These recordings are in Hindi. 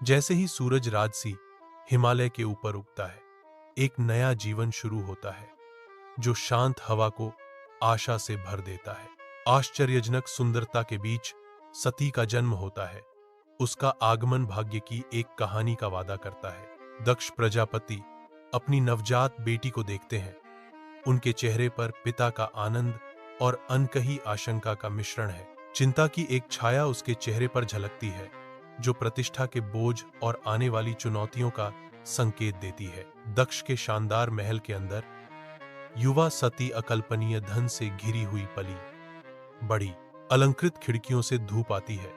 जैसे ही सूरज राजसी हिमालय के ऊपर उगता है, एक नया जीवन शुरू होता है जो शांत हवा को आशा से भर देता है। आश्चर्यजनक सुंदरता के बीच सती का जन्म होता है। उसका आगमन भाग्य की एक कहानी का वादा करता है। दक्ष प्रजापति अपनी नवजात बेटी को देखते हैं। उनके चेहरे पर पिता का आनंद और अनकही आशंका का मिश्रण है। चिंता की एक छाया उसके चेहरे पर झलकती है, जो प्रतिष्ठा के बोझ और आने वाली चुनौतियों का संकेत देती है। दक्ष के शानदार महल के अंदर युवा सती अकल्पनीय धन से घिरी हुई पली बड़ी अलंकृत खिड़कियों से धूप आती है,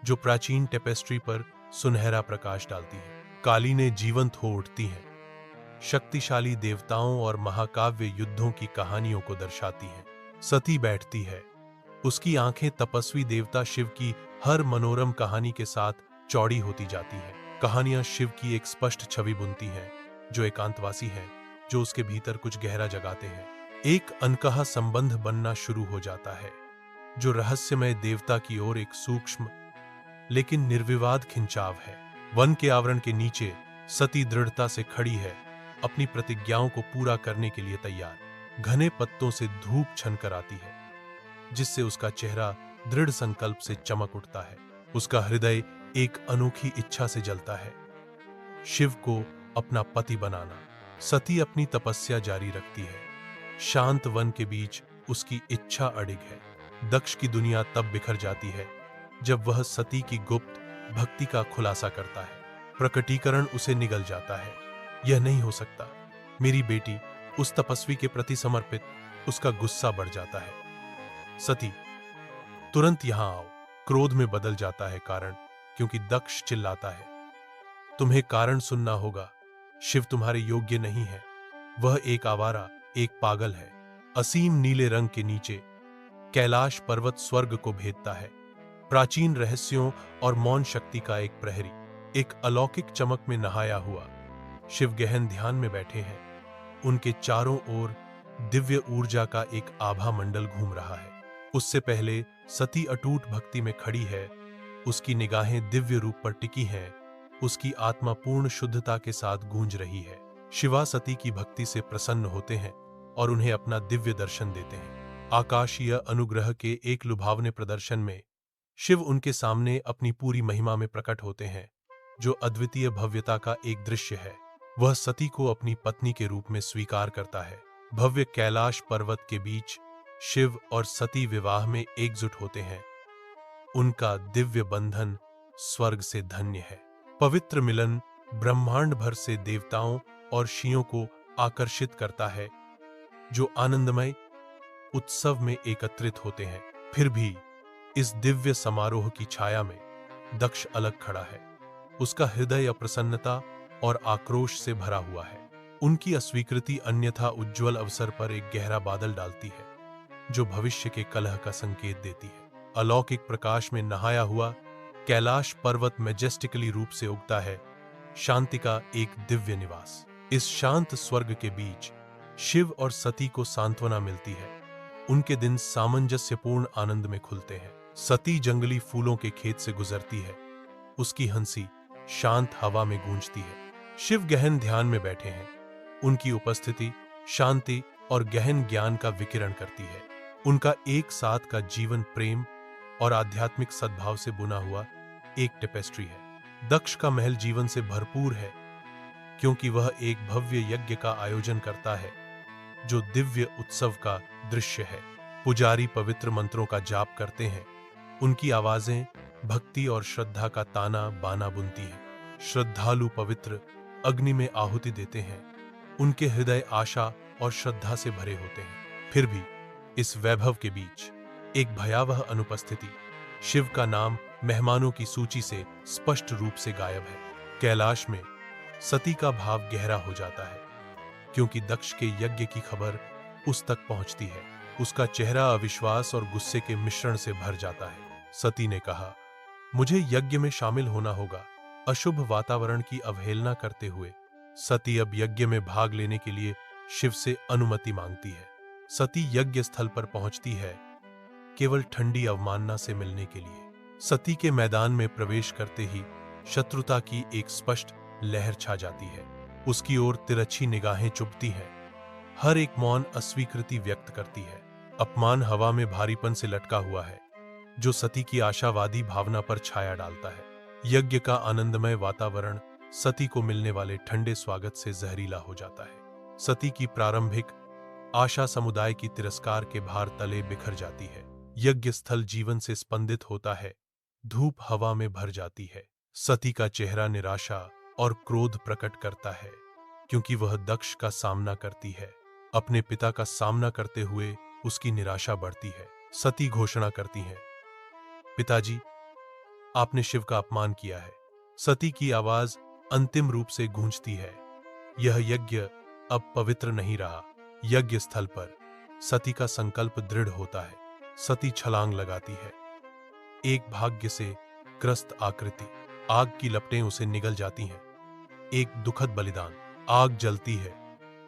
जो प्राचीन टेपेस्ट्री पर सुनहरा प्रकाश डालती है। कालीनें जीवंत हो उठती हैं, शक्तिशाली देवताओं और महाकाव्य युद्धों की कहानियों को दर्शाती हैं। सती बैठती है, उसकी आंखें तपस्वी देवता शिव की हर मनोरम कहानी के साथ चौड़ी होती जाती हैं। कहानियां शिव की एक स्पष्ट छवि बुनती हैं, जो एकांतवासी है, जो उसके भीतर कुछ गहरा जगाते हैं। एक अनकहा संबंध बनना शुरू हो जाता है, जो रहस्यमय देवता की ओर एक सूक्ष्म लेकिन निर्विवाद खिंचाव है। वन के आवरण के नीचे सती दृढ़ता से खड़ी है, अपनी प्रतिज्ञाओं को पूरा करने के लिए तैयार। घने पत्तों से धूप छनकर आती है, जिससे उसका चेहरा दृढ़ संकल्प से चमक उठता है। उसका हृदय एक अनोखी इच्छा से जलता है, शिव को अपना पति बनाना। सती अपनी तपस्या जारी रखती है। शांत वन के बीच उसकी इच्छा अडिग है। दक्ष की दुनिया तब बिखर जाती है जब वह सती की गुप्त भक्ति का खुलासा करता है। प्रकटीकरण उसे निगल जाता है। यह नहीं हो सकता, मेरी बेटी उस तपस्वी के प्रति समर्पित। उसका गुस्सा बढ़ जाता है। सती, तुरंत यहां आओ। क्रोध में बदल जाता है कारण, क्योंकि दक्ष चिल्लाता है, तुम्हें कारण सुनना होगा। शिव तुम्हारे योग्य नहीं है। वह एक आवारा, एक पागल है। असीम नीले रंग के नीचे कैलाश पर्वत स्वर्ग को भेदता है। प्राचीन रहस्यों और मौन शक्ति का एक प्रहरी, एक अलौकिक चमक में नहाया हुआ। शिव गहन ध्यान में बैठे हैं। उनके चारों ओर दिव्य ऊर्जा का एक आभा मंडल घूम रहा है। उससे पहले सती अटूट भक्ति में खड़ी है। उसकी निगाहें दिव्य रूप पर टिकी हैं। उसकी आत्मा पूर्ण शुद्धता के साथ गूंज रही है। शिवा सती की भक्ति से प्रसन्न होते हैं और उन्हें अपना दिव्य दर्शन देते हैं। आकाशीय अनुग्रह के एक लुभावने प्रदर्शन में शिव उनके सामने अपनी पूरी महिमा में प्रकट होते हैं, जो अद्वितीय भव्यता का एक दृश्य है। वह सती को अपनी पत्नी के रूप में स्वीकार करता है। भव्य कैलाश पर्वत के बीच शिव और सती विवाह में एकजुट होते हैं। उनका दिव्य बंधन स्वर्ग से धन्य है। पवित्र मिलन ब्रह्मांड भर से देवताओं और ऋषियों को आकर्षित करता है, जो आनंदमय उत्सव में एकत्रित होते हैं। फिर भी इस दिव्य समारोह की छाया में दक्ष अलग खड़ा है। उसका हृदय अप्रसन्नता और आक्रोश से भरा हुआ है। उनकी अस्वीकृति अन्यथा उज्ज्वल अवसर पर एक गहरा बादल डालती है, जो भविष्य के कलह का संकेत देती है। अलौकिक प्रकाश में नहाया हुआ कैलाश पर्वत मैजेस्टिकली रूप से उगता है, शांति का एक दिव्य निवास। इस शांत स्वर्ग के बीच शिव और सती को सांत्वना मिलती है। उनके दिन सामंजस्यपूर्ण आनंद में खुलते हैं। सती जंगली फूलों के खेत से गुजरती है। उसकी हंसी शांत हवा में गूंजती है। शिव गहन ध्यान में बैठे हैं। उनकी उपस्थिति शांति और गहन ज्ञान का विकिरण करती है। उनका एक साथ का जीवन प्रेम और आध्यात्मिक सद्भाव से बुना हुआ एक टेपेस्ट्री है। दक्ष का महल जीवन से भरपूर है, क्योंकि वह एक भव्य यज्ञ का आयोजन करता है, जो दिव्य उत्सव का दृश्य है। पुजारी पवित्र मंत्रों का जाप करते हैं। उनकी आवाजें भक्ति और श्रद्धा का ताना बाना बुनती हैं। श्रद्धालु पवित्र अग्नि में आहुति देते हैं। उनके हृदय आशा और श्रद्धा से भरे होते हैं। फिर भी इस वैभव के बीच एक भयावह अनुपस्थिति, शिव का नाम मेहमानों की सूची से स्पष्ट रूप से गायब है। कैलाश में सती का भाव गहरा हो जाता है, क्योंकि दक्ष के यज्ञ की खबर उस तक पहुंचती है। उसका चेहरा अविश्वास और गुस्से के मिश्रण से भर जाता है। सती ने कहा, मुझे यज्ञ में शामिल होना होगा। अशुभ वातावरण की अवहेलना करते हुए सती अब यज्ञ में भाग लेने के लिए शिव से अनुमति मांगती है। सती यज्ञ स्थल पर पहुंचती है, केवल ठंडी अवमानना से मिलने के लिए। सती के मैदान में प्रवेश करते ही शत्रुता की एक स्पष्ट लहर छा जाती है। उसकी ओर तिरछी निगाहें चुभती हैं। हर एक मौन अस्वीकृति व्यक्त करती है। अपमान हवा में भारीपन से लटका हुआ है, जो सती की आशावादी भावना पर छाया डालता है। यज्ञ का आनंदमय वातावरण सती को मिलने वाले ठंडे स्वागत से जहरीला हो जाता है। सती की प्रारंभिक आशा समुदाय की तिरस्कार के भार तले बिखर जाती है। यज्ञ स्थल जीवन से स्पंदित होता है, धूप हवा में भर जाती है। सती का चेहरा निराशा और क्रोध प्रकट करता है, क्योंकि वह दक्ष का सामना करती है। अपने पिता का सामना करते हुए उसकी निराशा बढ़ती है। सती घोषणा करती हैं, पिताजी, आपने शिव का अपमान किया है। सती की आवाज अंतिम रूप से गूंजती है। यह यज्ञ अब पवित्र नहीं रहा। यज्ञ स्थल पर सती का संकल्प दृढ़ होता है। सती छलांग लगाती है। एक भाग्य से ग्रस्त आकृति, आग की लपटें उसे निगल जाती हैं। एक दुखद बलिदान, आग जलती है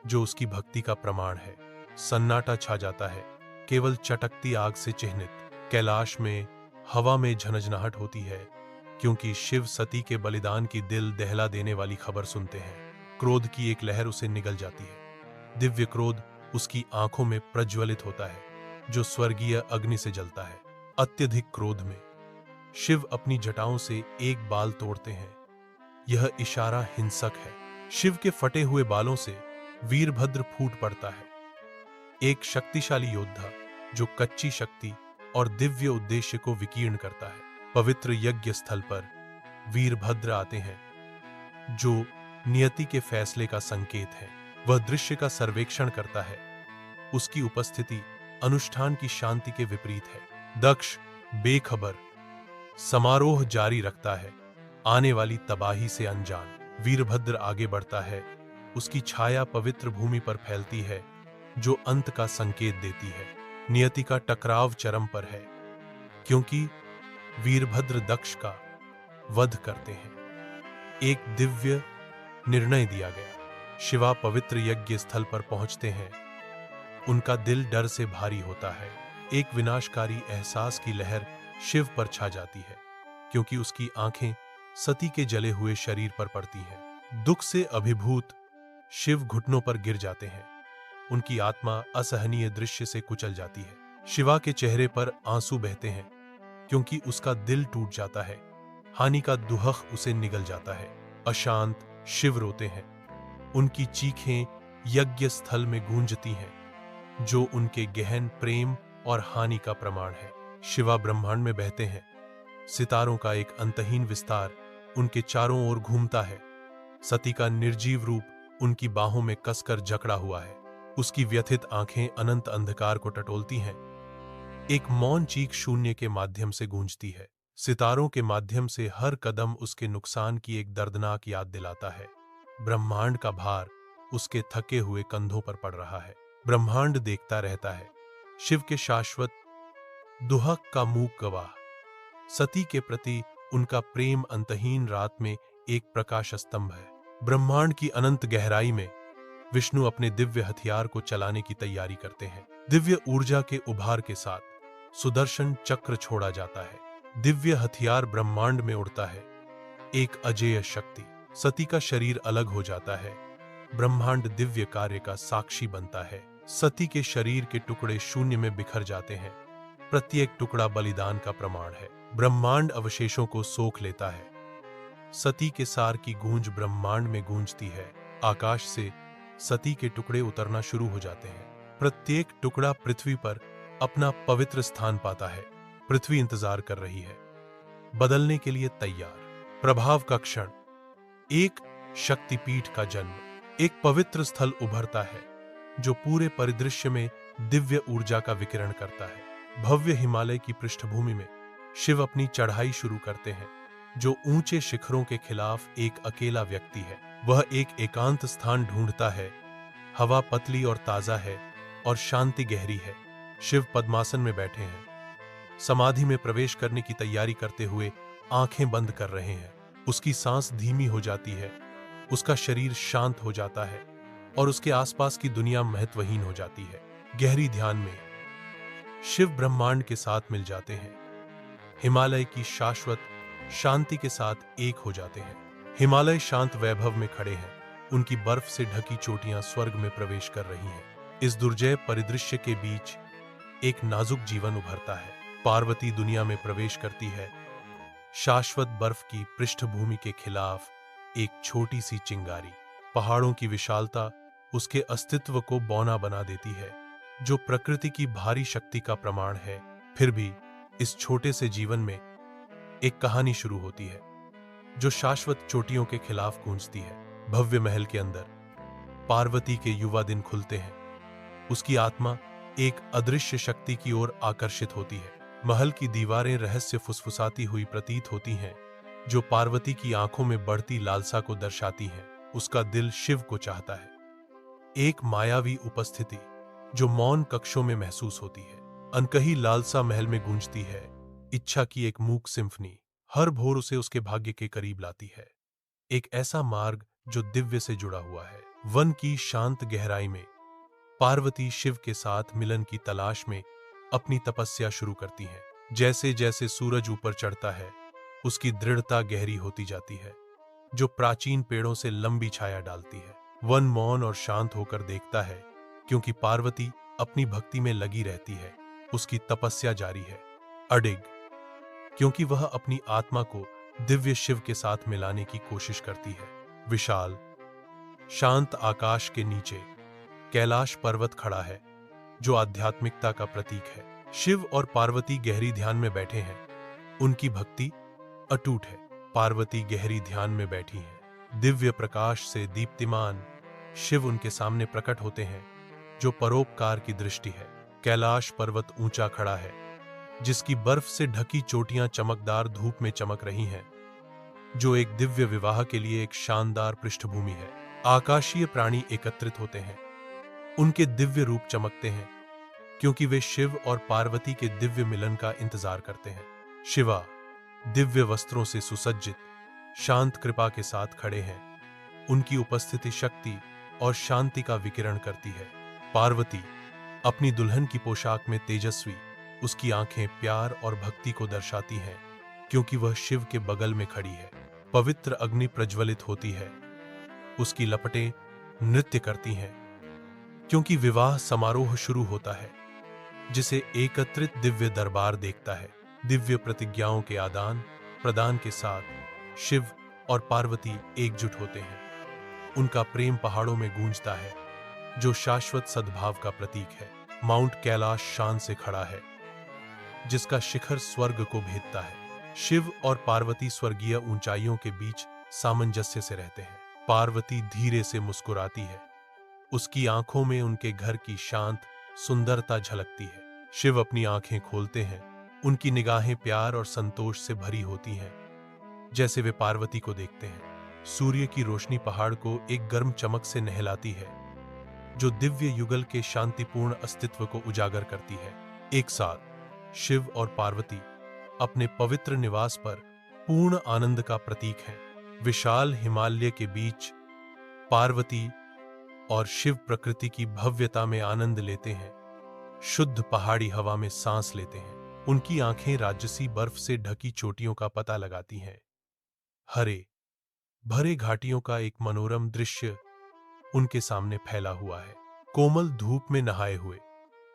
जो उसकी भक्ति का प्रमाण है। सन्नाटा छा जाता है, केवल चटकती आग से चिह्नित। कैलाश में हवा में झनझनाहट होती है, क्योंकि शिव सती के बलिदान की दिल दहला देने वाली खबर सुनते हैं। क्रोध की एक लहर उसे निगल जाती है। दिव्य क्रोध उसकी आंखों में प्रज्वलित होता है, जो स्वर्गीय अग्नि से जलता है। अत्यधिक क्रोध में शिव अपनी जटाओं से एक बाल तोड़ते हैं। यह इशारा हिंसक है। शिव के फटे हुए बालों से वीरभद्र फूट पड़ता है, एक शक्तिशाली योद्धा जो कच्ची शक्ति और दिव्य उद्देश्य को विकीर्ण करता है। पवित्र यज्ञ स्थल पर वीरभद्र आते हैं, जो नियति के फैसले का संकेत है। वह दृश्य का सर्वेक्षण करता है। उसकी उपस्थिति अनुष्ठान की शांति के विपरीत है। दक्ष बेखबर समारोह जारी रखता है, आने वाली तबाही से अनजान। वीरभद्र आगे बढ़ता है। उसकी छाया पवित्र भूमि पर फैलती है, जो अंत का संकेत देती है। नियति का टकराव चरम पर है, क्योंकि वीरभद्र दक्ष का वध करते हैं। एक दिव्य निर्णय दिया गया। शिवा पवित्र यज्ञ स्थल पर पहुंचते हैं। उनका दिल डर से भारी होता है। एक विनाशकारी एहसास की लहर शिव पर छा जाती है, क्योंकि उसकी आंखें सती के जले हुए शरीर पर पड़ती हैं। दुख से अभिभूत शिव घुटनों पर गिर जाते हैं। उनकी आत्मा असहनीय दृश्य से कुचल जाती है। शिवा के चेहरे पर आंसू बहते हैं, क्योंकि उसका दिल टूट जाता है। हानि का दुहक उसे निगल जाता है। अशांत शिव रोते हैं। उनकी चीखें यज्ञ स्थल में गूंजती हैं, जो उनके गहन प्रेम और हानि का प्रमाण है। शिवा ब्रह्मांड में बहते हैं। सितारों का एक अंतहीन विस्तार उनके चारों ओर घूमता है। सती का निर्जीव रूप उनकी बाहों में कसकर जकड़ा हुआ है। उसकी व्यथित आंखें अनंत अंधकार को टटोलती हैं। एक मौन चीख शून्य के माध्यम से गूंजती है। सितारों के माध्यम से हर कदम उसके नुकसान की एक दर्दनाक याद दिलाता है। ब्रह्मांड का भार उसके थके हुए कंधों पर पड़ रहा है। ब्रह्मांड देखता रहता है। शिव के शाश्वत दुहक का मूक गवाह। सती के प्रति उनका प्रेम अंतहीन रात में एक प्रकाश स्तंभ है। ब्रह्मांड की अनंत गहराई में विष्णु अपने दिव्य हथियार को चलाने की तैयारी करते हैं। दिव्य ऊर्जा के उभार के साथ सुदर्शन चक्र छोड़ा जाता है। दिव्य हथियार ब्रह्मांड में उड़ता है, एक अजेय शक्ति। सती का शरीर अलग हो जाता है। ब्रह्मांड दिव्य कार्य का साक्षी बनता है। सती के शरीर के टुकड़े शून्य में बिखर जाते हैं। प्रत्येक टुकड़ा बलिदान का प्रमाण है। ब्रह्मांड अवशेषों को सोख लेता है। सती के सार की गूंज ब्रह्मांड में गूंजती है। आकाश से सती के टुकड़े उतरना शुरू हो जाते हैं। प्रत्येक टुकड़ा पृथ्वी पर अपना पवित्र स्थान पाता है। पृथ्वी इंतजार कर रही है, बदलने के लिए तैयार। प्रभाव का क्षण, एक शक्तिपीठ का जन्म। एक पवित्र स्थल उभरता है, जो पूरे परिदृश्य में दिव्य ऊर्जा का विकिरण करता है। भव्य हिमालय की पृष्ठभूमि में शिव अपनी चढ़ाई शुरू करते हैं, जो ऊंचे शिखरों के खिलाफ एक अकेला व्यक्ति है। वह एक एकांत स्थान ढूंढता है। हवा पतली और ताजा है और शांति गहरी है। शिव पद्मासन में बैठे हैं, समाधि में प्रवेश करने की तैयारी करते हुए आंखें बंद कर रहे हैं। उसकी सांस धीमी हो जाती है, उसका शरीर शांत हो जाता है और उसके आसपास की दुनिया महत्वहीन हो जाती है। गहरी ध्यान में शिव ब्रह्मांड के साथ मिल जाते हैं। हिमालय की शाश्वत शांति के साथ एक हो जाते हैं। हिमालय शांत वैभव में खड़े हैं, उनकी बर्फ से ढकी चोटियां स्वर्ग में प्रवेश कर रही हैं। इस दुर्जय परिदृश्य के बीच एक नाजुक जीवन उभरता है। पार्वती दुनिया में प्रवेश करती है, शाश्वत बर्फ की पृष्ठभूमि के खिलाफ एक छोटी सी चिंगारी। पहाड़ों की विशालता उसके अस्तित्व को बौना बना देती है, जो प्रकृति की भारी शक्ति का प्रमाण है। फिर भी इस छोटे से जीवन में एक कहानी शुरू होती है, जो शाश्वत चोटियों के खिलाफ गूंजती है। भव्य महल के अंदर पार्वती के युवा दिन खुलते हैं। उसकी आत्मा एक अदृश्य शक्ति की ओर आकर्षित होती है। महल की दीवारें रहस्य फुसफुसाती हुई प्रतीत होती हैं, जो पार्वती की आंखों में बढ़ती लालसा को दर्शाती हैं। उसका दिल शिव को चाहता है। एक मायावी उपस्थिति जो मौन कक्षों में महसूस होती है। अनकही लालसा महल में गूंजती है, इच्छा की एक मूक सिम्फनी हर भोर उसे उसके भाग्य के करीब लाती है। एक ऐसा मार्ग जो दिव्य से जुड़ा हुआ है। वन की शांत गहराई में पार्वती शिव के साथ मिलन की तलाश में अपनी तपस्या शुरू करती है। जैसे जैसे सूरज ऊपर चढ़ता है, उसकी दृढ़ता गहरी होती जाती है, जो प्राचीन पेड़ों से लंबी छाया डालती है। वन मौन और शांत होकर देखता है, क्योंकि पार्वती अपनी भक्ति में लगी रहती है। उसकी तपस्या जारी है, अडिग, क्योंकि वह अपनी आत्मा को दिव्य शिव के साथ मिलाने की कोशिश करती है। विशाल शांत आकाश के नीचे कैलाश पर्वत खड़ा है, जो आध्यात्मिकता का प्रतीक है। शिव और पार्वती गहरी ध्यान में बैठे हैं। उनकी भक्ति अटूट है। पार्वती गहरी ध्यान में बैठी हैं। दिव्य प्रकाश से दीप्तिमान शिव उनके सामने प्रकट होते हैं, जो परोपकार की दृष्टि है। कैलाश पर्वत ऊंचा खड़ा है, जिसकी बर्फ से ढकी चोटियां चमकदार धूप में चमक रही हैं, जो एक दिव्य विवाह के लिए एक शानदार पृष्ठभूमि है। आकाशीय प्राणी एकत्रित होते हैं। उनके दिव्य रूप चमकते हैं, क्योंकि वे शिव और पार्वती के दिव्य मिलन का इंतजार करते हैं। शिवा दिव्य वस्त्रों से सुसज्जित शांत कृपा के साथ खड़े हैं। उनकी उपस्थिति शक्ति और शांति का विकिरण करती है। पार्वती अपनी दुल्हन की पोशाक में तेजस्वी, उसकी आंखें प्यार और भक्ति को दर्शाती हैं, क्योंकि वह शिव के बगल में खड़ी है। पवित्र अग्नि प्रज्वलित होती है, उसकी लपटें नृत्य करती हैं, क्योंकि विवाह समारोह शुरू होता है, जिसे एकत्रित दिव्य दरबार देखता है। दिव्य प्रतिज्ञाओं के आदान प्रदान के साथ शिव और पार्वती एकजुट होते हैं। उनका प्रेम पहाड़ों में गूंजता है, जो शाश्वत सद्भाव का प्रतीक है। माउंट कैलाश शान से खड़ा है, जिसका शिखर स्वर्ग को भेदता है। शिव और पार्वती स्वर्गीय ऊंचाइयों के बीच सामंजस्य से रहते हैं। पार्वती धीरे से मुस्कुराती है, उसकी आंखों में उनके घर की शांत सुंदरता झलकती है। शिव अपनी आंखें खोलते हैं, उनकी निगाहें प्यार और संतोष से भरी होती हैं, जैसे वे पार्वती को देखते हैं। सूर्य की रोशनी पहाड़ को एक गर्म चमक से नहलाती है, जो दिव्य युगल के शांतिपूर्ण अस्तित्व को उजागर करती है। एक साथ शिव और पार्वती अपने पवित्र निवास पर पूर्ण आनंद का प्रतीक हैं। विशाल हिमालय के बीच पार्वती और शिव प्रकृति की भव्यता में आनंद लेते हैं, शुद्ध पहाड़ी हवा में सांस लेते हैं। उनकी आंखें राजसी बर्फ से ढकी चोटियों का पता लगाती हैं। हरे भरे घाटियों का एक मनोरम दृश्य उनके सामने फैला हुआ है। कोमल धूप में नहाए हुए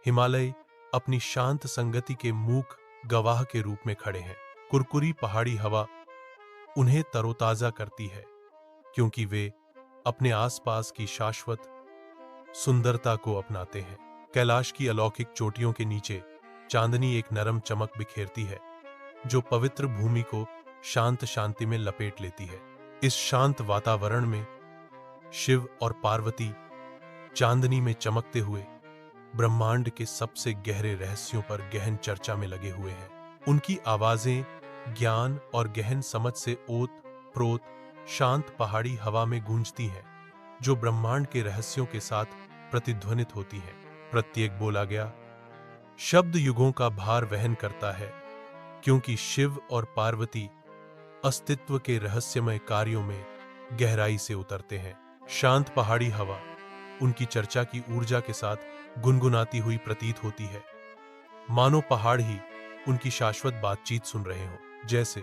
हिमालय अपनी शांत संगति के मूक गवाह के रूप में खड़े हैं। कुरकुरी पहाड़ी हवा उन्हें तरोताजा करती है, क्योंकि वे अपने आसपास की शाश्वत सुंदरता को अपनाते हैं। कैलाश की अलौकिक चोटियों के नीचे चांदनी एक नरम चमक बिखेरती है, जो पवित्र भूमि को शांत शांति में लपेट लेती है। इस शांत वातावरण में शिव और पार्वती चांदनी में चमकते हुए ब्रह्मांड के सबसे गहरे रहस्यों पर गहन चर्चा में लगे हुए हैं। उनकी आवाजें ज्ञान और गहन समझ से ओत प्रोत शांत पहाड़ी हवा में गूंजती हैं, जो ब्रह्मांड के रहस्यों के साथ प्रतिध्वनित होती हैं। प्रत्येक बोला गया शब्द युगों का भार वहन करता है, क्योंकि शिव और पार्वती अस्तित्व के रहस्यमय कार्यों में गहराई से उतरते हैं। शांत पहाड़ी हवा उनकी चर्चा की ऊर्जा के साथ गुनगुनाती हुई प्रतीत होती है, मानो पहाड़ ही उनकी शाश्वत बातचीत सुन रहे हों। जैसे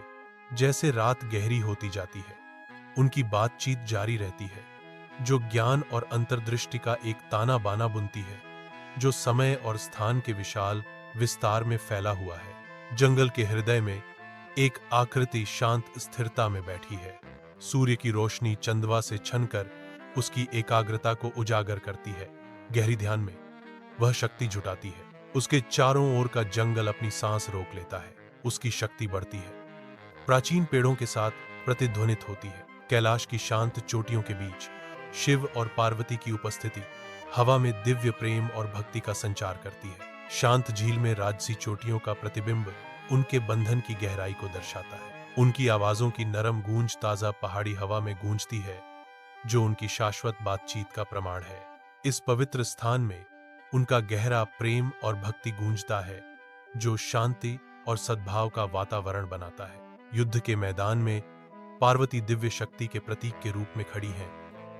जैसे रात गहरी होती जाती है, उनकी बातचीत जारी रहती है, जो ज्ञान और अंतर्दृष्टि का एक ताना बाना बुनती है, जो समय और स्थान के विशाल विस्तार में फैला हुआ है। जंगल के हृदय में एक आकृति शांत स्थिरता में बैठी है। सूर्य की रोशनी चंदवा से छनकर उसकी एकाग्रता को उजागर करती है। गहरी ध्यान में वह शक्ति जुटाती है। उसके चारों ओर का जंगल अपनी सांस रोक लेता है। उसकी शक्ति बढ़ती है, प्राचीन पेड़ों के साथ प्रतिध्वनित होती है। कैलाश की शांत चोटियों के बीच शिव और पार्वती की उपस्थिति हवा में दिव्य प्रेम और भक्ति का संचार करती है। शांत झील में राजसी चोटियों का प्रतिबिंब उनके बंधन की गहराई को दर्शाता है। उनकी आवाजों की नरम गूंज ताजा पहाड़ी हवा में गूंजती है, जो उनकी शाश्वत बातचीत का प्रमाण है। इस पवित्र स्थान में उनका गहरा प्रेम और भक्ति गूंजता है, जो शांति और सद्भाव का वातावरण बनाता है। युद्ध के मैदान में पार्वती दिव्य शक्ति के प्रतीक के रूप में खड़ी हैं,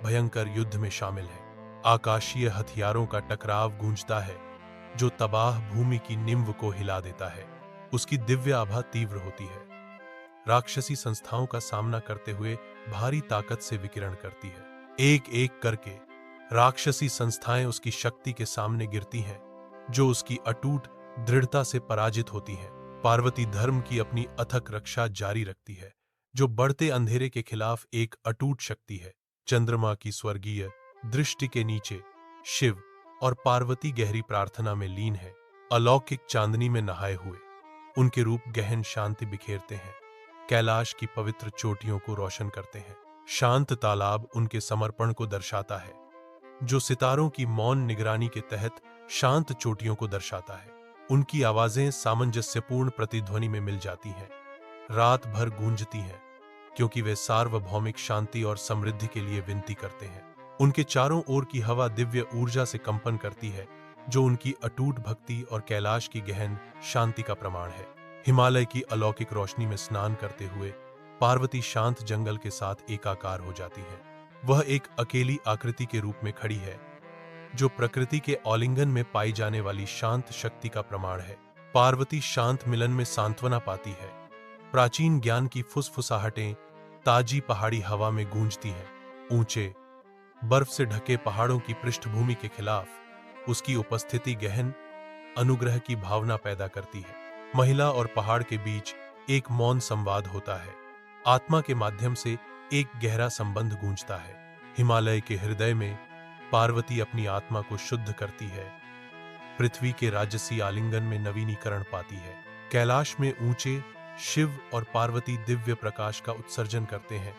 भयंकर युद्ध में शामिल है। आकाशीय हथियारों का टकराव गूंजता है, जो तबाह भूमि की निम्ब को हिला देता है। उसकी दिव्य आभा तीव्र होती है, राक्षसी संस्थाओं का सामना करते हुए भारी ताकत से विकिरण करती है। एक एक करके राक्षसी संस्थाएं उसकी शक्ति के सामने गिरती हैं, जो उसकी अटूट दृढ़ता से पराजित होती हैं। पार्वती धर्म की अपनी अथक रक्षा जारी रखती है, जो बढ़ते अंधेरे के खिलाफ एक अटूट शक्ति है। चंद्रमा की स्वर्गीय दृष्टि के नीचे शिव और पार्वती गहरी प्रार्थना में लीन है। अलौकिक चांदनी में नहाए हुए उनके रूप गहन शांति बिखेरते हैं, कैलाश की पवित्र चोटियों को रोशन करते हैं। शांत तालाब उनके समर्पण को दर्शाता है, जो सितारों की मौन निगरानी के तहत शांत चोटियों को दर्शाता है। उनकी आवाजें सामंजस्यपूर्ण प्रतिध्वनि में मिल जाती हैं, रात भर गूंजती हैं, क्योंकि वे सार्वभौमिक शांति और समृद्धि के लिए विनती करते हैं। उनके चारों ओर की हवा दिव्य ऊर्जा से कंपन करती है, जो उनकी अटूट भक्ति और कैलाश की गहन शांति का प्रमाण है। हिमालय की अलौकिक रोशनी में स्नान करते हुए पार्वती शांत जंगल के साथ एकाकार हो जाती है। वह एक अकेली आकृति के रूप में खड़ी है, जो प्रकृति के आलिंगन में पाई जाने वाली शांत शक्ति का प्रमाण है। पार्वती शांत मिलन में सांत्वना पाती है। प्राचीन ज्ञान की फुसफुसाहटें ताजी पहाड़ी हवा में गूंजती हैं। ऊंचे बर्फ से ढके पहाड़ों की पृष्ठभूमि के खिलाफ उसकी उपस्थिति गहन अनुग्रह की भावना पैदा करती है। महिला और पहाड़ के बीच एक मौन संवाद होता है। आत्मा के माध्यम से एक गहरा संबंध गूंजता है। हिमालय के हृदय में पार्वती अपनी आत्मा को शुद्ध करती है। पृथ्वी के राजसी आलिंगन में नवीनीकरण पाती है। कैलाश में ऊंचे शिव और पार्वती दिव्य प्रकाश का उत्सर्जन करते हैं,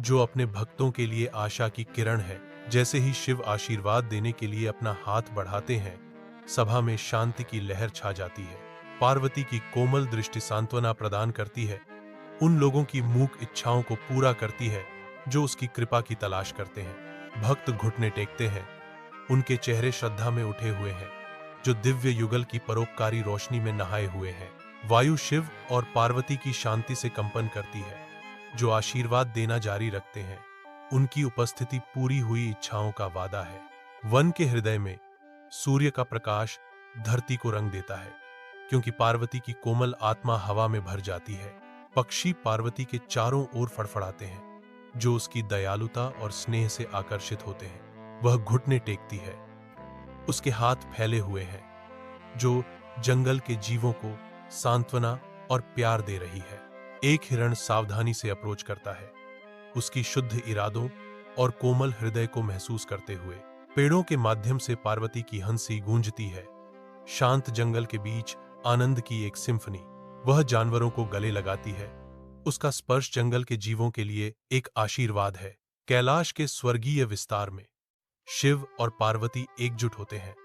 जो अपने भक्तों के लिए आशा की किरण है। जैसे ही शिव आशीर्वाद देने के लिए अपना हाथ बढ़ाते हैं, सभा में शांति की लहर छा जाती है। पार्वती की कोमल दृष्टि सांत्वना प्रदान करती है, उन लोगों की मूक इच्छाओं को पूरा करती है जो उसकी कृपा की तलाश करते हैं। भक्त घुटने टेकते हैं, उनके चेहरे श्रद्धा में उठे हुए हैं, जो दिव्य युगल की परोपकारी रोशनी में नहाए हुए हैं। वायु शिव और पार्वती की शांति से कंपन करती है, जो आशीर्वाद देना जारी रखते हैं। उनकी उपस्थिति पूरी हुई इच्छाओं का वादा है। वन के हृदय में सूर्य का प्रकाश धरती को रंग देता है, क्योंकि पार्वती की कोमल आत्मा हवा में भर जाती है। पक्षी पार्वती के चारों ओर फड़फड़ाते हैं, जो उसकी दयालुता और स्नेह से आकर्षित होते हैं। वह घुटने टेकती है, उसके हाथ फैले हुए हैं, जो जंगल के जीवों को सांत्वना और प्यार दे रही है। एक हिरण सावधानी से अप्रोच करता है, उसकी शुद्ध इरादों और कोमल हृदय को महसूस करते हुए। पेड़ों के माध्यम से पार्वती की हंसी गूंजती है। शांत जंगल के बीच आनंद की एक सिम्फनी। वह जानवरों को गले लगाती है, उसका स्पर्श जंगल के जीवों के लिए एक आशीर्वाद है। कैलाश के स्वर्गीय विस्तार में शिव और पार्वती एकजुट होते हैं।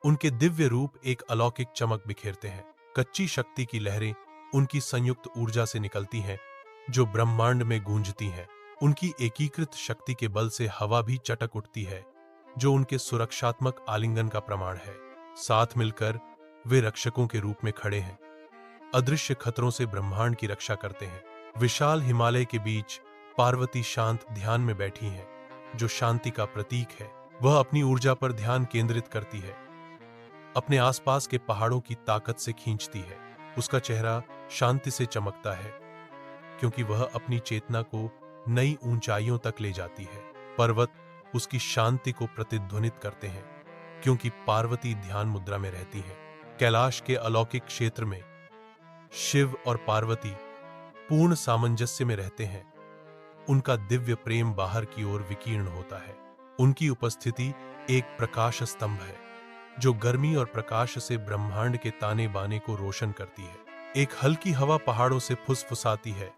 उनके दिव्य रूप एक अलौकिक चमक बिखेरते हैं। कच्ची शक्ति की लहरें उनकी संयुक्त ऊर्जा से निकलती हैं, जो ब्रह्मांड में गूंजती हैं। उनकी एकीकृत शक्ति के बल से हवा भी चटक उठती है, जो उनके सुरक्षात्मक आलिंगन का प्रमाण है। साथ मिलकर वे रक्षकों के रूप में खड़े हैं, अदृश्य खतरों से ब्रह्मांड की रक्षा करते हैं। विशाल हिमालय के बीच पार्वती शांत ध्यान में बैठी हैं, जो शांति का प्रतीक है। वह अपनी ऊर्जा पर ध्यान केंद्रित करती है, अपने आसपास के पहाड़ों की ताकत से खींचती है। उसका चेहरा शांति से चमकता है, क्योंकि वह अपनी चेतना को नई ऊंचाइयों तक ले जाती है। पर्वत उसकी शांति को प्रतिध्वनित करते हैं, क्योंकि पार्वती ध्यान मुद्रा में रहती हैं। कैलाश के अलौकिक क्षेत्र में शिव और पार्वती पूर्ण सामंजस्य में रहते हैं। उनका दिव्य प्रेम बाहर की ओर विकीर्ण होता है। उनकी उपस्थिति एक प्रकाश स्तंभ है, जो गर्मी और प्रकाश से ब्रह्मांड के ताने बाने को रोशन करती है। एक हल्की हवा पहाड़ों से फुसफुसाती है,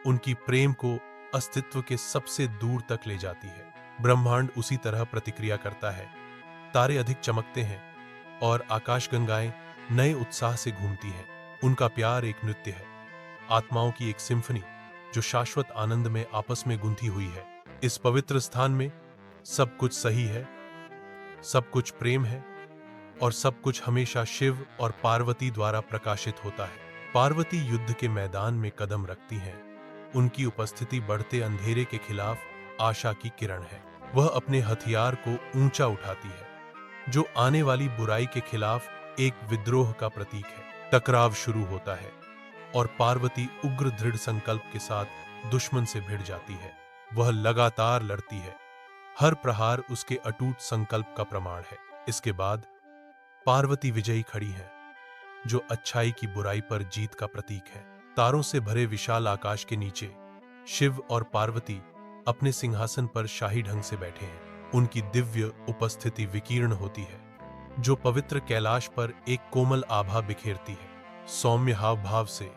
उनकी प्रेम को अस्तित्व के सबसे दूर तक ले जाती है। ब्रह्मांड उसी तरह प्रतिक्रिया करता है। तारे अधिक चमकते हैं और आकाशगंगाएं नए उत्साह से घूमती हैं। उनका प्यार एक नृत्य है, आत्माओं की एक सिम्फनी जो शाश्वत आनंद में आपस में गुंथी हुई है। इस पवित्र स्थान में सब कुछ सही है, सब कुछ प्रेम है और सब कुछ हमेशा शिव और पार्वती द्वारा प्रकाशित होता है। पार्वती युद्ध के मैदान में कदम रखती हैं। उनकी उपस्थिति बढ़ते अंधेरे के खिलाफ आशा की किरण है। वह अपने हथियार को ऊंचा उठाती है, जो आने वाली बुराई के खिलाफ एक विद्रोह का प्रतीक है। टकराव शुरू होता है और पार्वती उग्र दृढ़ संकल्प के साथ दुश्मन से भिड़ जाती है। वह लगातार लड़ती है, हर प्रहार उसके अटूट संकल्प का प्रमाण है। इसके बाद पार्वती विजयी खड़ी है, जो अच्छाई की बुराई पर जीत का प्रतीक है। तारों से भरे विशाल आकाश के नीचे शिव और पार्वती अपने सिंहासन पर शाही ढंग से बैठे हैं। उनकी दिव्य उपस्थिति विकीर्ण होती है, जो पवित्र कैलाश पर एक कोमल आभा बिखेरती है। सौम्य हाव भाव से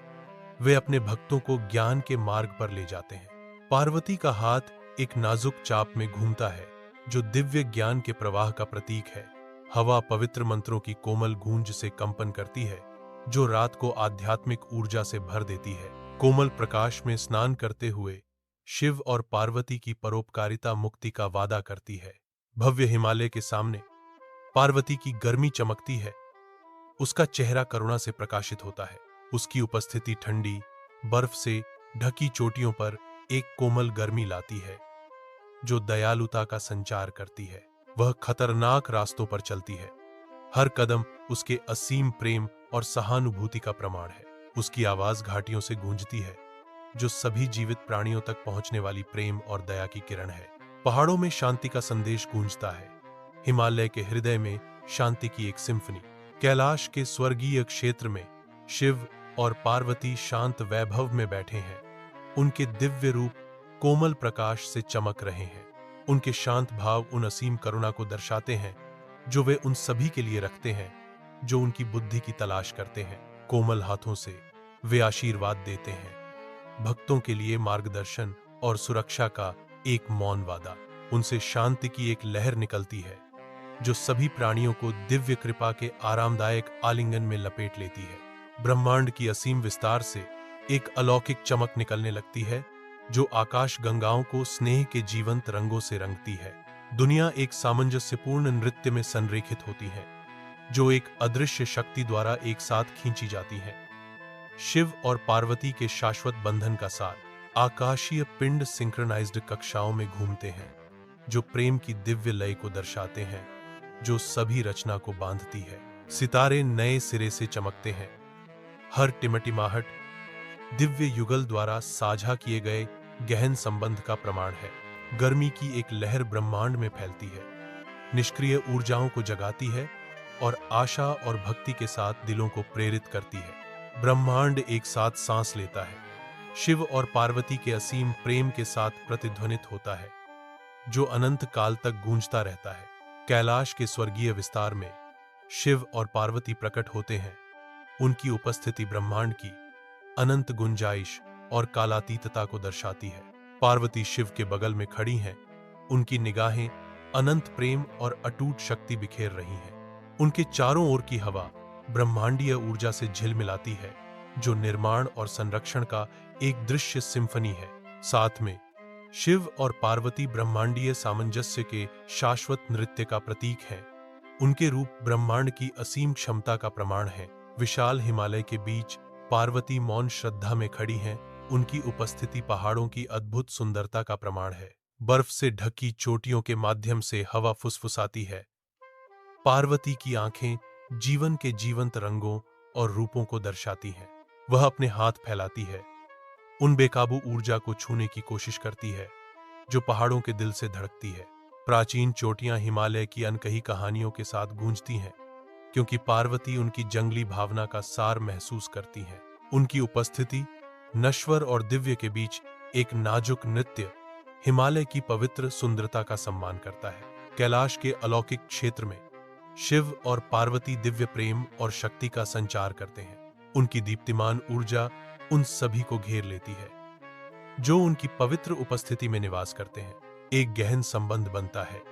वे अपने भक्तों को ज्ञान के मार्ग पर ले जाते हैं। पार्वती का हाथ एक नाजुक चाप में घूमता है, जो दिव्य ज्ञान के प्रवाह का प्रतीक है। हवा पवित्र मंत्रों की कोमल गूंज से कंपन करती है, जो रात को आध्यात्मिक ऊर्जा से भर देती है। कोमल प्रकाश में स्नान करते हुए शिव और पार्वती की परोपकारिता मुक्ति का वादा करती है। भव्य हिमालय के सामने पार्वती की गर्मी चमकती है, उसका चेहरा करुणा से प्रकाशित होता है। उसकी उपस्थिति ठंडी बर्फ से ढकी चोटियों पर एक कोमल गर्मी लाती है, जो दयालुता का संचार करती है। वह खतरनाक रास्तों पर चलती है, हर कदम उसके असीम प्रेम और सहानुभूति का प्रमाण है। उसकी आवाज घाटियों से गूंजती है, जो सभी जीवित प्राणियों तक पहुंचने वाली प्रेम और दया की किरण है। पहाड़ों में शांति का संदेश गूंजता है, हिमालय के हृदय में शांति की एक सिम्फनी। कैलाश के स्वर्गीय क्षेत्र में शिव और पार्वती शांत वैभव में बैठे हैं। उनके दिव्य रूप कोमल प्रकाश से चमक रहे हैं। उनके शांत भाव उन असीम करुणा को दर्शाते हैं, जो वे उन सभी के लिए रखते हैं जो उनकी बुद्धि की तलाश करते हैं। कोमल हाथों से वे आशीर्वाद देते हैं, भक्तों के लिए मार्गदर्शन और सुरक्षा का एक मौन वादा। उनसे शांति की एक लहर निकलती है, जो सभी प्राणियों को दिव्य कृपा के आरामदायक आलिंगन में लपेट लेती है। ब्रह्मांड की असीम विस्तार से एक अलौकिक चमक निकलने लगती है, जो आकाश गंगाओं को स्नेह के जीवंत रंगों से रंगती है। दुनिया एक सामंजस्यपूर्ण नृत्य में संरेखित होती है, जो एक अदृश्य शक्ति द्वारा एक साथ खींची जाती है। शिव और पार्वती के शाश्वत बंधन का सार। आकाशीय पिंड सिंक्रोनाइज्ड कक्षाओं में घूमते हैं, जो प्रेम की दिव्य लय को दर्शाते हैं, जो सभी रचना को बांधती है। सितारे नए सिरे से चमकते हैं, हर टिमटिमाहट दिव्य युगल द्वारा साझा किए गए गहन संबंध का प्रमाण है। गर्मी की एक लहर ब्रह्मांड में फैलती है, निष्क्रिय ऊर्जाओं को जगाती है और आशा और भक्ति के साथ दिलों को प्रेरित करती है। ब्रह्मांड एक साथ सांस लेता है, शिव और पार्वती के असीम प्रेम के साथ प्रतिध्वनित होता है, जो अनंत काल तक गूंजता रहता है। कैलाश के स्वर्गीय विस्तार में शिव और पार्वती प्रकट होते हैं। उनकी उपस्थिति ब्रह्मांड की अनंत गुंजाइश और कालातीतता को दर्शाती है। पार्वती शिव के बगल में खड़ी हैं, उनकी निगाहें अनंत प्रेम और अटूट शक्ति बिखेर रही हैं। उनके चारों ओर की हवा ब्रह्मांडीय ऊर्जा से झिलमिलाती है, जो निर्माण और संरक्षण का एक दृश्य सिम्फनी है। साथ में शिव और पार्वती ब्रह्मांडीय सामंजस्य के शाश्वत नृत्य का प्रतीक हैं। उनके रूप ब्रह्मांड की असीम क्षमता का प्रमाण है। विशाल हिमालय के बीच पार्वती मौन श्रद्धा में खड़ी हैं। उनकी उपस्थिति पहाड़ों की अद्भुत सुंदरता का प्रमाण है। बर्फ से ढकी चोटियों के माध्यम से हवा फुसफुसाती है। पार्वती की आंखें जीवन के जीवंत रंगों और रूपों को दर्शाती हैं। वह अपने हाथ फैलाती है, उन बेकाबू ऊर्जा को छूने की कोशिश करती है जो पहाड़ों के दिल से धड़कती है। प्राचीन चोटियां हिमालय की अनकही कहानियों के साथ गूंजती हैं, क्योंकि पार्वती उनकी जंगली भावना का सार महसूस करती हैं। उनकी उपस्थिति नश्वर और दिव्य के बीच एक नाजुक नृत्य हिमालय की पवित्र सुंदरता का सम्मान करता है। कैलाश के अलौकिक क्षेत्र में शिव और पार्वती दिव्य प्रेम और शक्ति का संचार करते हैं। उनकी दीप्तिमान ऊर्जा उन सभी को घेर लेती है जो उनकी पवित्र उपस्थिति में निवास करते हैं। एक गहन संबंध बनता है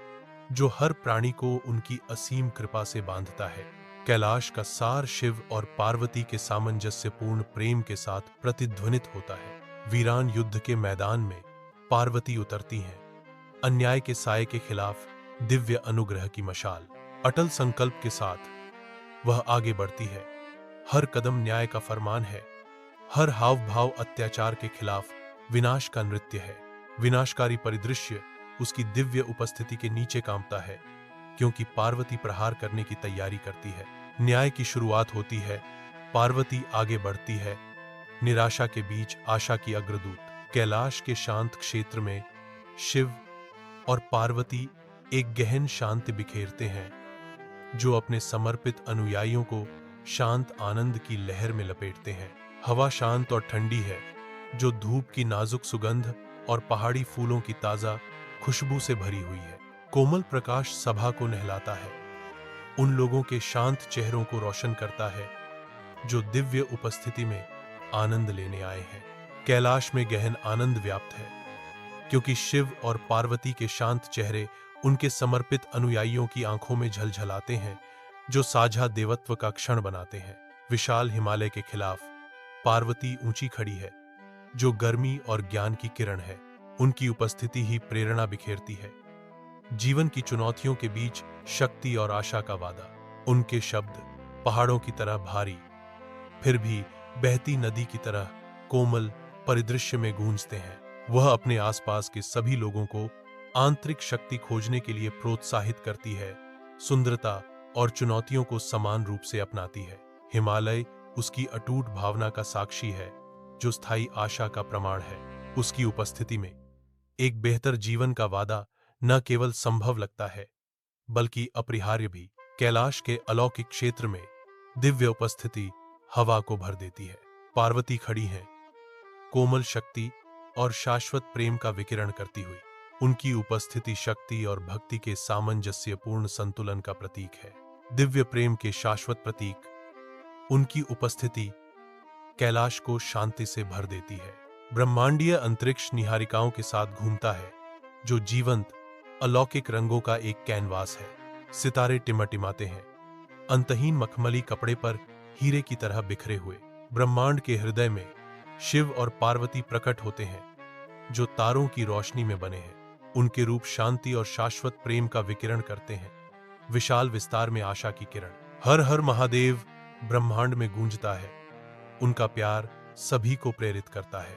जो हर प्राणी को उनकी असीम कृपा से बांधता है। कैलाश का सार शिव और पार्वती के सामंजस्यपूर्ण प्रेम के साथ प्रतिध्वनित होता है। वीरान युद्ध के मैदान में पार्वती उतरती हैं, अन्याय के साये के खिलाफ दिव्य अनुग्रह की मशाल। अटल संकल्प के साथ वह आगे बढ़ती है। हर कदम न्याय का फरमान है, हर हाव भाव अत्याचार के खिलाफ विनाश का नृत्य है। विनाशकारी परिदृश्य उसकी दिव्य उपस्थिति के नीचे कांपता है, क्योंकि पार्वती प्रहार करने की तैयारी करती है। न्याय की शुरुआत होती है, पार्वती आगे बढ़ती है, निराशा के बीच आशा की अग्रदूत। कैलाश के शांत क्षेत्र में शिव और पार्वती एक गहन शांति बिखेरते हैं, जो अपने समर्पित अनुयायियों को शांत आनंद की लहर में लपेटते हैं। हवा शांत और ठंडी है, जो धूप की नाजुक सुगंध और पहाड़ी फूलों की ताजा खुशबू से भरी हुई है। कोमल प्रकाश सभा को नहलाता है, उन लोगों के शांत चेहरों को रोशन करता है जो दिव्य उपस्थिति में आनंद लेने आए हैं। कैलाश में गहन आनंद व्याप्त है, क्योंकि शिव और पार्वती के शांत चेहरे उनके समर्पित अनुयायियों की आंखों में झलझलाते हैं, जो साझा देवत्व का क्षण बनाते हैं। विशाल हिमालय के खिलाफ पार्वती ऊंची खड़ी है, जो गर्मी और ज्ञान की किरण है। उनकी उपस्थिति ही प्रेरणा बिखेरती है। जीवन की चुनौतियों के बीच शक्ति और आशा का वादा। उनके शब्द पहाड़ों की तरह भारी, फिर भी बहती नदी की तरह कोमल परिदृश्य में गूंजते हैं। वह अपने आसपास के सभी लोगों को आंतरिक शक्ति खोजने के लिए प्रोत्साहित करती है, सुंदरता और चुनौतियों को समान रूप से अपनाती है। हिमालय उसकी अटूट भावना का साक्षी है, जो स्थायी आशा का प्रमाण है। उसकी उपस्थिति में एक बेहतर जीवन का वादा न केवल संभव लगता है, बल्कि अपरिहार्य भी। कैलाश के अलौकिक क्षेत्र में दिव्य उपस्थिति हवा को भर देती है। पार्वती खड़ी हैं, कोमल शक्ति और शाश्वत प्रेम का विकिरण करती हुई। उनकी उपस्थिति शक्ति और भक्ति के सामंजस्यपूर्ण संतुलन का प्रतीक है। दिव्य प्रेम के शाश्वत प्रतीक। उनकी उपस्थिति कैलाश को शांति से भर देती है। ब्रह्मांडीय अंतरिक्ष निहारिकाओं के साथ घूमता है, जो जीवंत अलौकिक रंगों का एक कैनवास है। सितारे टिमटिमाते हैं, अंतहीन मखमली कपड़े पर हीरे की तरह बिखरे हुए। ब्रह्मांड के हृदय में शिव और पार्वती प्रकट होते हैं, जो तारों की रोशनी में बने हैं। उनके रूप शांति और शाश्वत प्रेम का विकिरण करते हैं। विशाल विस्तार में आशा की किरण। हर हर महादेव ब्रह्मांड में गूंजता है। उनका प्यार सभी को प्रेरित करता है।